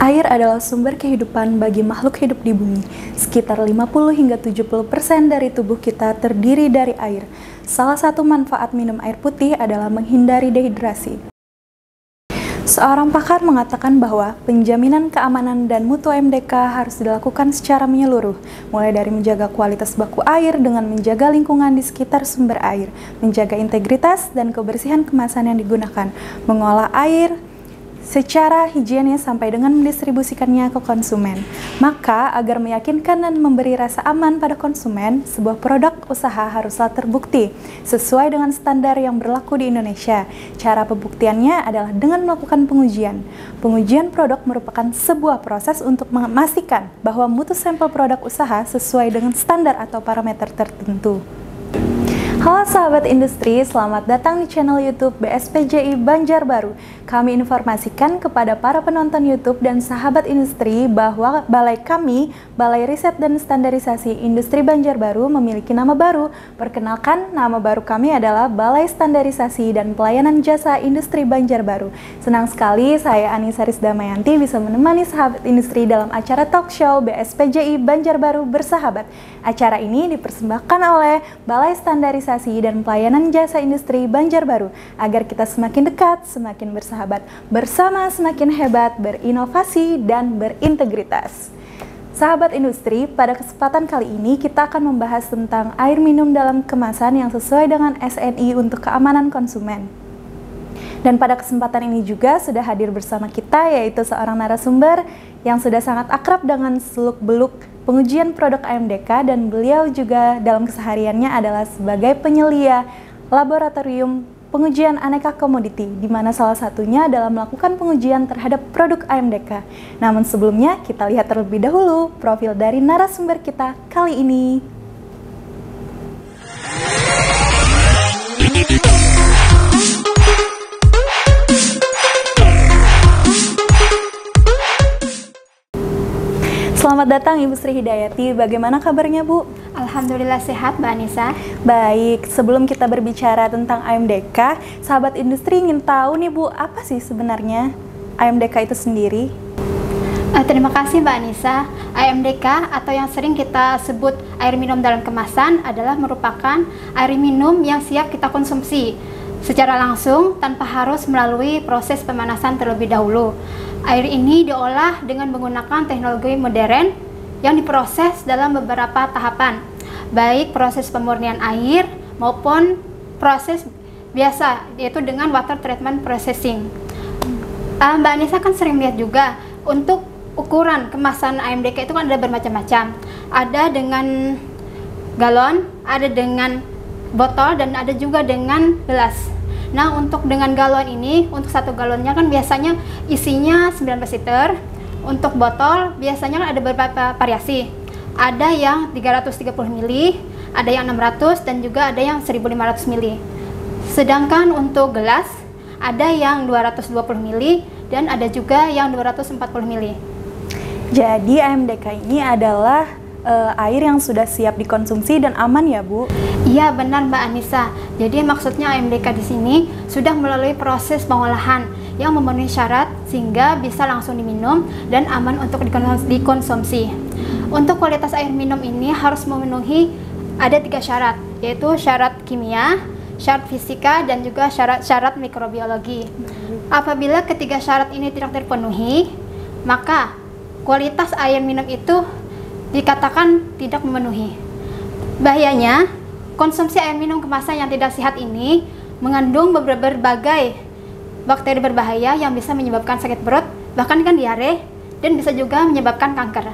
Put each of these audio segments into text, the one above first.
Air adalah sumber kehidupan bagi makhluk hidup di bumi. Sekitar 50 hingga 70% dari tubuh kita terdiri dari air. Salah satu manfaat minum air putih adalah menghindari dehidrasi. Seorang pakar mengatakan bahwa penjaminan keamanan dan mutu AMDK harus dilakukan secara menyeluruh, mulai dari menjaga kualitas baku air dengan menjaga lingkungan di sekitar sumber air, menjaga integritas dan kebersihan kemasan yang digunakan, mengolah air secara higienis sampai dengan mendistribusikannya ke konsumen. Maka, agar meyakinkan dan memberi rasa aman pada konsumen, sebuah produk usaha haruslah terbukti sesuai dengan standar yang berlaku di Indonesia. Cara pembuktiannya adalah dengan melakukan pengujian. Pengujian produk merupakan sebuah proses untuk memastikan bahwa mutu sampel produk usaha sesuai dengan standar atau parameter tertentu. Halo sahabat industri, selamat datang di channel YouTube BSPJI Banjarbaru. Kami informasikan kepada para penonton YouTube dan sahabat industri bahwa balai kami, Balai Riset dan Standarisasi Industri Banjarbaru, memiliki nama baru. Perkenalkan, nama baru kami adalah Balai Standarisasi dan Pelayanan Jasa Industri Banjarbaru. Senang sekali saya Anissa Risdamayanti bisa menemani sahabat industri dalam acara talk show BSPJI Banjarbaru Bersahabat. Acara ini dipersembahkan oleh Balai Standarisasi dan Pelayanan Jasa Industri Banjarbaru agar kita semakin dekat, semakin bersahabat, bersama semakin hebat, berinovasi, dan berintegritas. Sahabat industri, pada kesempatan kali ini kita akan membahas tentang air minum dalam kemasan yang sesuai dengan SNI untuk keamanan konsumen. Dan pada kesempatan ini juga sudah hadir bersama kita yaitu seorang narasumber yang sudah sangat akrab dengan seluk-beluk pengujian produk AMDK, dan beliau juga dalam kesehariannya adalah sebagai penyelia laboratorium pengujian aneka komoditi, di mana salah satunya adalah melakukan pengujian terhadap produk AMDK. Namun sebelumnya kita lihat terlebih dahulu profil dari narasumber kita kali ini. Selamat datang Ibu Sri Hidayati, bagaimana kabarnya Bu? Alhamdulillah sehat Mbak Anissa. Baik, sebelum kita berbicara tentang AMDK, sahabat industri ingin tahu nih Bu, apa sih sebenarnya AMDK itu sendiri? Terima kasih Mbak Anissa. AMDK atau yang sering kita sebut air minum dalam kemasan adalah merupakan air minum yang siap kita konsumsi secara langsung tanpa harus melalui proses pemanasan terlebih dahulu. Air ini diolah dengan menggunakan teknologi modern yang diproses dalam beberapa tahapan, baik proses pemurnian air maupun proses biasa, yaitu dengan water treatment processing. Mbak Anissa kan sering lihat juga untuk ukuran kemasan AMDK itu kan ada bermacam-macam. Ada dengan galon, ada dengan botol, dan ada juga dengan gelas. Nah, untuk dengan galon ini, untuk satu galonnya kan biasanya isinya 19 liter. Untuk botol biasanya kan ada beberapa variasi. Ada yang 330 ml, ada yang 600, dan juga ada yang 1500 ml. Sedangkan untuk gelas ada yang 220 ml dan ada juga yang 240 ml. Jadi AMDK ini adalah air yang sudah siap dikonsumsi dan aman ya Bu? Iya benar Mbak Anissa. Jadi maksudnya AMDK di sini sudah melalui proses pengolahan yang memenuhi syarat sehingga bisa langsung diminum dan aman untuk dikonsumsi. Untuk kualitas air minum ini harus memenuhi ada 3 syarat, yaitu syarat kimia, syarat fisika, dan juga syarat mikrobiologi. Apabila ketiga syarat ini tidak terpenuhi, maka kualitas air minum itu dikatakan tidak memenuhi. Bahayanya, konsumsi air minum kemasan yang tidak sehat ini mengandung berbagai bakteri berbahaya yang bisa menyebabkan sakit perut, bahkan kan diare, dan bisa juga menyebabkan kanker.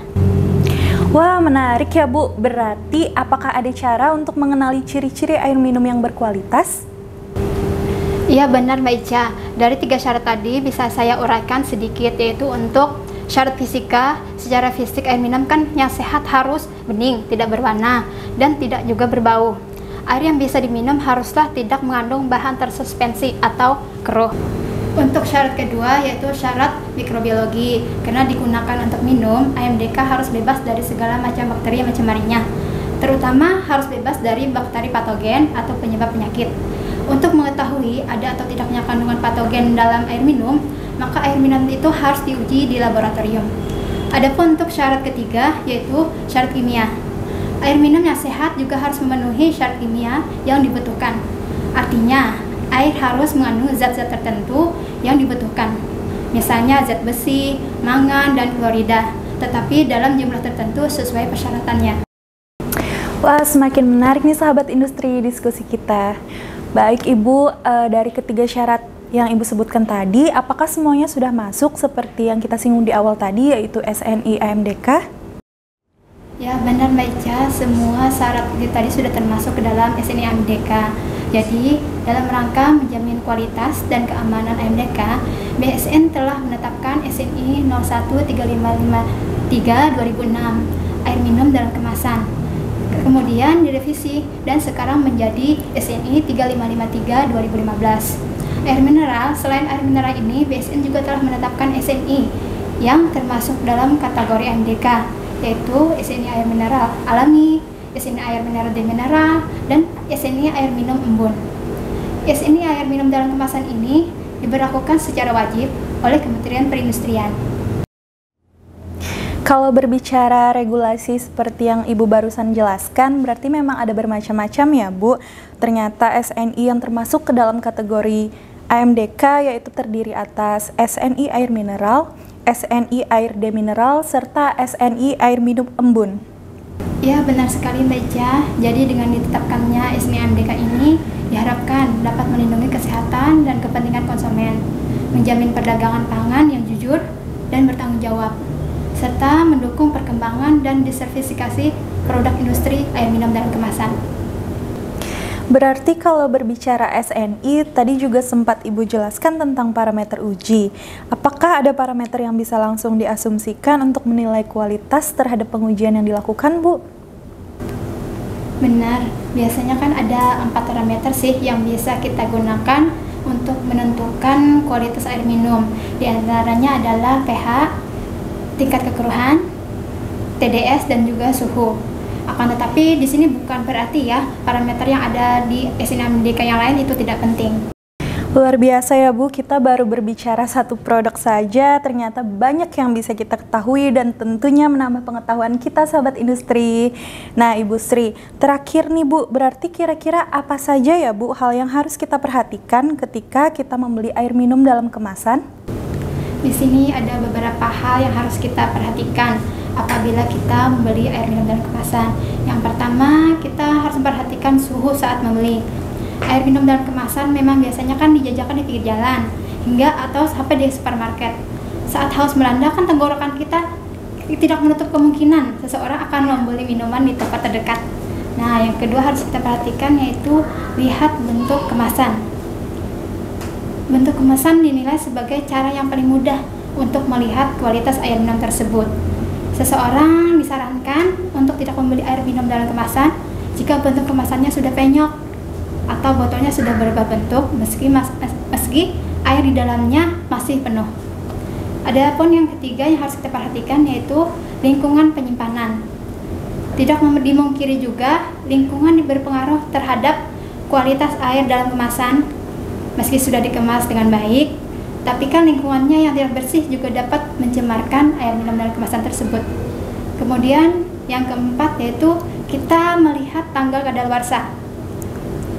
Wah, menarik ya Bu. Berarti apakah ada cara untuk mengenali ciri-ciri air minum yang berkualitas? Iya benar Mbak Ica. Dari 3 syarat tadi bisa saya uraikan sedikit, yaitu untuk syarat fisika, secara fisik air minum kan yang sehat harus bening, tidak berwarna, dan tidak juga berbau. Air yang bisa diminum haruslah tidak mengandung bahan tersuspensi atau keruh. Untuk syarat kedua yaitu syarat mikrobiologi. Karena digunakan untuk minum, AMDK harus bebas dari segala macam bakteri yang mencemarinya. Terutama harus bebas dari bakteri patogen atau penyebab penyakit. Untuk mengetahui ada atau tidaknya kandungan patogen dalam air minum, maka air minum itu harus diuji di laboratorium. Adapun untuk syarat ketiga, yaitu syarat kimia. Air minum yang sehat juga harus memenuhi syarat kimia yang dibutuhkan. Artinya, air harus mengandung zat-zat tertentu yang dibutuhkan. Misalnya zat besi, mangan, dan klorida, tetapi dalam jumlah tertentu sesuai persyaratannya. Wah, semakin menarik nih sahabat industri diskusi kita. Baik Ibu, dari ketiga syarat yang Ibu sebutkan tadi, apakah semuanya sudah masuk seperti yang kita singgung di awal tadi, yaitu SNI AMDK? Ya, benar Mbak Ica, semua syarat tadi sudah termasuk ke dalam SNI AMDK. Jadi, dalam rangka menjamin kualitas dan keamanan AMDK, BSN telah menetapkan SNI 013553/2006, air minum dalam kemasan. Kemudian direvisi dan sekarang menjadi SNI 3553/2015. Air mineral, selain air mineral ini, BSN juga telah menetapkan SNI yang termasuk dalam kategori AMDK, yaitu SNI air mineral alami, SNI air mineral demineral, dan SNI air minum embun. SNI air minum dalam kemasan ini diberlakukan secara wajib oleh Kementerian Perindustrian. Kalau berbicara regulasi seperti yang Ibu barusan jelaskan, berarti memang ada bermacam-macam ya Bu. Ternyata SNI yang termasuk ke dalam kategori AMDK yaitu terdiri atas SNI air mineral, SNI air demineral, serta SNI air minum embun. Ya, benar sekali Mbak Ica. Jadi dengan ditetapkannya SNI AMDK ini diharapkan dapat melindungi kesehatan dan kepentingan konsumen, menjamin perdagangan pangan yang jujur dan bertanggung jawab, serta mendukung perkembangan dan diversifikasi produk industri air minum dalam kemasan. Berarti kalau berbicara SNI, tadi juga sempat Ibu jelaskan tentang parameter uji. Apakah ada parameter yang bisa langsung diasumsikan untuk menilai kualitas terhadap pengujian yang dilakukan, Bu? Benar, biasanya kan ada 4 parameter sih yang bisa kita gunakan untuk menentukan kualitas air minum. Di antaranya adalah pH, tingkat kekeruhan, TDS, dan juga suhu. Akan tetapi di sini bukan berarti ya parameter yang ada di SNI AMDK yang lain itu tidak penting. Luar biasa ya Bu, kita baru berbicara satu produk saja, ternyata banyak yang bisa kita ketahui dan tentunya menambah pengetahuan kita sahabat industri. Nah Ibu Sri, terakhir nih Bu, berarti kira-kira apa saja ya Bu hal yang harus kita perhatikan ketika kita membeli air minum dalam kemasan? Di sini ada beberapa hal yang harus kita perhatikan apabila kita membeli air minum dalam kemasan. Yang pertama, kita harus memperhatikan suhu saat membeli. Air minum dalam kemasan memang biasanya kan dijajakan di pinggir jalan hingga atau sampai di supermarket. Saat haus melanda kan tenggorokan kita tidak menutup kemungkinan seseorang akan membeli minuman di tempat terdekat. Nah, yang kedua harus kita perhatikan yaitu lihat bentuk kemasan. Bentuk kemasan dinilai sebagai cara yang paling mudah untuk melihat kualitas air minum tersebut. Seseorang disarankan untuk tidak membeli air minum dalam kemasan jika bentuk kemasannya sudah penyok atau botolnya sudah berubah bentuk meski air di dalamnya masih penuh. Adapun yang ketiga yang harus kita perhatikan yaitu lingkungan penyimpanan. Tidak dimungkiri juga lingkungan berpengaruh terhadap kualitas air dalam kemasan. Meski sudah dikemas dengan baik, tapi kan lingkungannya yang tidak bersih juga dapat mencemarkan air minum dalam kemasan tersebut. Kemudian yang keempat yaitu kita melihat tanggal kadaluarsa.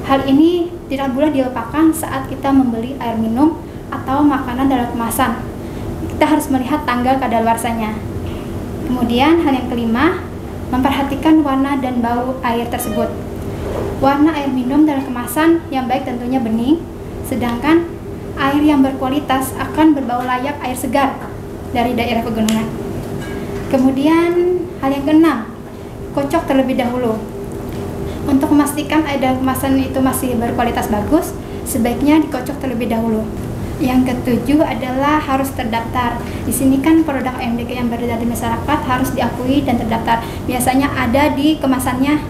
Hal ini tidak boleh dilupakan saat kita membeli air minum atau makanan dalam kemasan. Kita harus melihat tanggal kadaluarsanya. Kemudian hal yang kelima, memperhatikan warna dan bau air tersebut. Warna air minum dalam kemasan yang baik tentunya bening, sedangkan air yang berkualitas akan berbau layak air segar dari daerah pegunungan. Kemudian hal yang keenam, kocok terlebih dahulu. Untuk memastikan air dalam kemasan itu masih berkualitas bagus, sebaiknya dikocok terlebih dahulu. Yang ketujuh adalah harus terdaftar. Di sini kan produk AMDK yang beredar di masyarakat harus diakui dan terdaftar. Biasanya ada di kemasannya.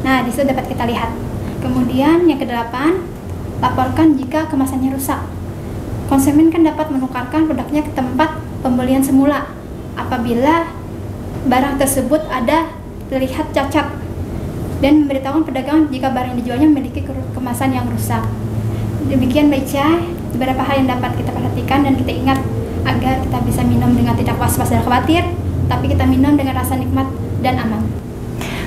Nah, di situ dapat kita lihat. Kemudian yang kedelapan, laporkan jika kemasannya rusak. Konsumen kan dapat menukarkan produknya ke tempat pembelian semula apabila barang tersebut ada terlihat cacat dan memberitahukan pedagang jika barang yang dijualnya memiliki kemasan yang rusak. Demikian Mbak Ica, beberapa hal yang dapat kita perhatikan dan kita ingat agar kita bisa minum dengan tidak was-was dan khawatir, tapi kita minum dengan rasa nikmat dan aman.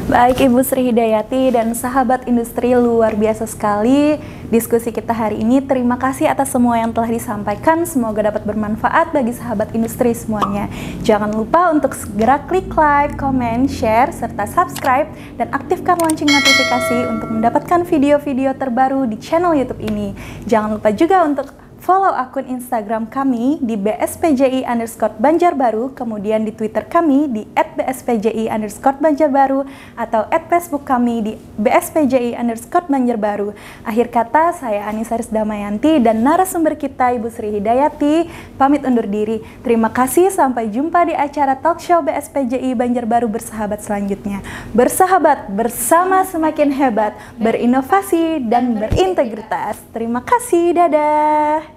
Baik Ibu Sri Hidayati dan sahabat industri, luar biasa sekali diskusi kita hari ini. Terima kasih atas semua yang telah disampaikan. Semoga dapat bermanfaat bagi sahabat industri semuanya. Jangan lupa untuk segera klik like, comment, share, serta subscribe dan aktifkan lonceng notifikasi untuk mendapatkan video-video terbaru di channel YouTube ini. Jangan lupa juga untuk follow akun Instagram kami di bspji_banjarbaru, kemudian di Twitter kami di @bspji_banjarbaru atau @Facebook kami di bspji_banjarbaru. Akhir kata, saya Anissa Risdamayanti dan narasumber kita Ibu Sri Hidayati pamit undur diri. Terima kasih, sampai jumpa di acara talk show BSPJI Banjarbaru Bersahabat selanjutnya. Bersahabat bersama semakin hebat, berinovasi dan berintegritas. Terima kasih, dadah.